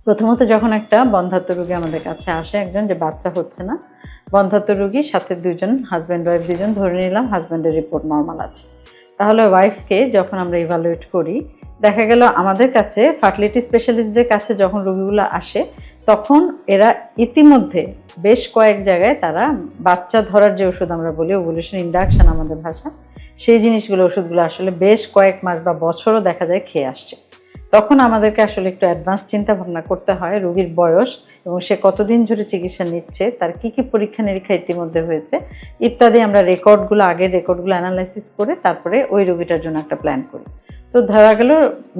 প্রথমত যখন একটা বন্ধ্যাত্ব রোগী আমাদের কাছে আসে, একজন যে বাচ্চা হচ্ছে না, বন্ধ্যাত্ব রোগী সাথে দুজন, হাজব্যান্ড ওয়াইফ দুজন, ধরে নিলাম হাজব্যান্ডের রিপোর্ট নর্মাল আছে, তাহলে ওয়াইফকে যখন আমরা ইভালুয়েট করি, দেখা গেল আমাদের কাছে ফার্টিলিটি স্পেশালিস্টদের কাছে যখন রোগীগুলো আসে তখন এরা ইতিমধ্যে বেশ কয়েক জায়গায় তারা বাচ্চা ধরার যে ওষুধ আমরা বলি, ওভুলেশন ইন্ডাকশন আমাদের ভাষা, সেই জিনিসগুলো ওষুধগুলো আসলে বেশ কয়েক মাস বা বছরও দেখা যায় খেয়ে আসছে। তখন আমাদেরকে আসলে একটু অ্যাডভান্স চিন্তা ভাবনা করতে হয় রোগীর বয়স এবং সে কতদিন ধরে চিকিৎসা নিচ্ছে, তার কী কী পরীক্ষা নিরীক্ষা ইতিমধ্যে হয়েছে ইত্যাদি। আমরা আগের রেকর্ডগুলো অ্যানালাইসিস করে তারপরে ওই রোগীটার জন্য একটা প্ল্যান করি। তো ধরা গেল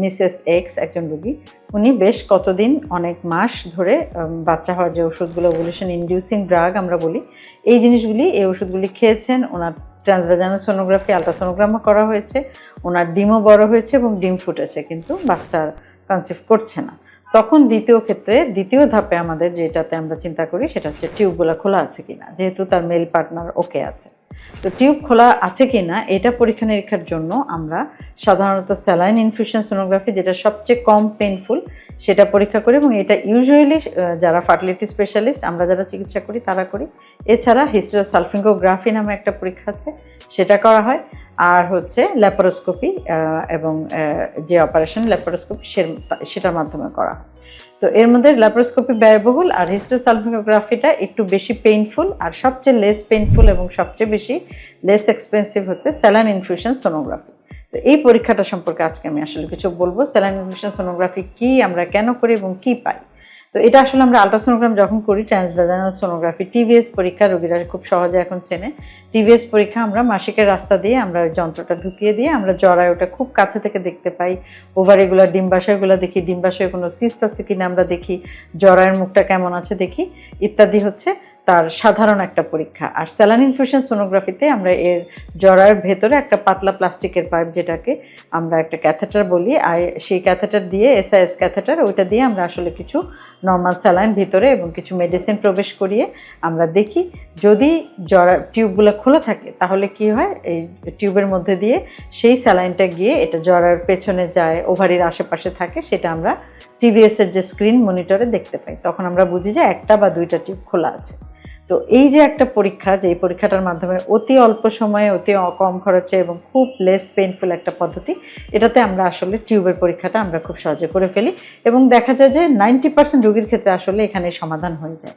মিসেস এক্স একজন রোগী, উনি বেশ কতদিন, অনেক মাস ধরে বাচ্চা হওয়ার যে ওষুধগুলো, ওভুলেশন ইনডিউসিং ড্রাগ আমরা বলি, এই ওষুধগুলি খেয়েছেন। ওনার ট্রান্সভাজানাল সোনোগ্রাফি, আলট্রাসোনোগ্রামও করা হয়েছে, ওনার ডিমও বড় হয়েছে এবং ডিম ফুটেছে, কিন্তু বাচ্চা কনসিভ করছে না। তখন দ্বিতীয় ধাপে আমাদের যেটাতে আমরা চিন্তা করি সেটা হচ্ছে টিউবগুলো খোলা আছে কিনা, যেহেতু তার মেল পার্টনার ওকে আছে। তো টিউব খোলা আছে কিনা এটা পরীক্ষা নিরীক্ষার জন্য আমরা সাধারণত স্যালাইন ইনফিউশন সোনোগ্রাফি, যেটা সবচেয়ে কম পেইনফুল, সেটা পরীক্ষা করি এবং এটা ইউজুয়ালি যারা ফার্টিলিটি স্পেশালিস্ট, আমরা যারা চিকিৎসা করি তারা করি। এছাড়া হিস্টেরোসালফিঙ্গোগ্রাফি নামে একটা পরীক্ষা আছে, সেটা করা হয়। আর হচ্ছে ল্যাপারোস্কোপি এবং যে অপারেশন ল্যাপারোস্কোপি সেটার মাধ্যমে করা হয়। তো এর মধ্যে ল্যাপারোস্কোপি ব্যয়বহুল আর হিস্টেরোসালফিঙ্গোগ্রাফিটা একটু বেশি পেইনফুল, আর সবচেয়ে লেস পেইনফুল এবং সবচেয়ে বেশি লেস এক্সপেন্সিভ হচ্ছে স্যালাইন ইনফিউশন সোনোগ্রাফি। তো এই পরীক্ষাটা সম্পর্কে আজকে আমি আসলে কিছু বলবো। স্যালাইন ইনফিউশন সোনোগ্রাফি কি, আমরা কেন করি এবং কি পাই। তো এটা আসলে আমরা আলট্রাসোনোগ্রাম যখন করি, ট্রান্সভাজানাল সোনোগ্রাফি, টিভিএস পরীক্ষা, রোগীরা খুব সহজে এখন চেনে। টিভিএস পরীক্ষা আমরা মাসিকের রাস্তা দিয়ে আমরা ওই যন্ত্রটা ঢুকিয়ে দিয়ে আমরা জরায়ুটা খুব কাছে থেকে দেখতে পাই, ওভারিগুলো, ডিম্বাশয়গুলো দেখি, ডিম্বাশয়ে কোনো সিস্ট আছে কিনা আমরা দেখি, জরায়ুর মুখটা কেমন আছে দেখি, ইত্যাদি হচ্ছে তার সাধারণ একটা পরীক্ষা। আর স্যালাইন ইনফিউশন সোনোগ্রাফিতে আমরা এর জরায়ুর ভেতরে একটা পাতলা প্লাস্টিকের পাইপ, যেটাকে আমরা একটা ক্যাথেটার বলি, আর সেই ক্যাথেটার দিয়ে, এসআইএস ক্যাথেটার, ওইটা দিয়ে আমরা আসলে কিছু নর্মাল স্যালাইন ভিতরে এবং কিছু মেডিসিন প্রবেশ করিয়ে আমরা দেখি যদি টিউবগুলো খোলা থাকে তাহলে কি হয়, এই টিউবের মধ্যে দিয়ে সেই স্যালাইনটা গিয়ে এটা জরায়ুর পেছনে যায়, ওভারির আশেপাশে থাকে, সেটা আমরা টিভিএসের যে স্ক্রিন মনিটরে দেখতে পাই। তখন আমরা বুঝি যে একটা বা দুইটা টিউব খোলা আছে। তো এই যে একটা পরীক্ষা, যে এই পরীক্ষাটার মাধ্যমে অতি অল্প সময়ে, অতি কম খরচে এবং খুব লেস পেইনফুল একটা পদ্ধতি, এটাতে আমরা আসলে টিউবের পরীক্ষাটা আমরা খুব সহজে করে ফেলি এবং দেখা যায় যে 90% রোগীর ক্ষেত্রে আসলে এখানে সমাধান হয়ে যায়।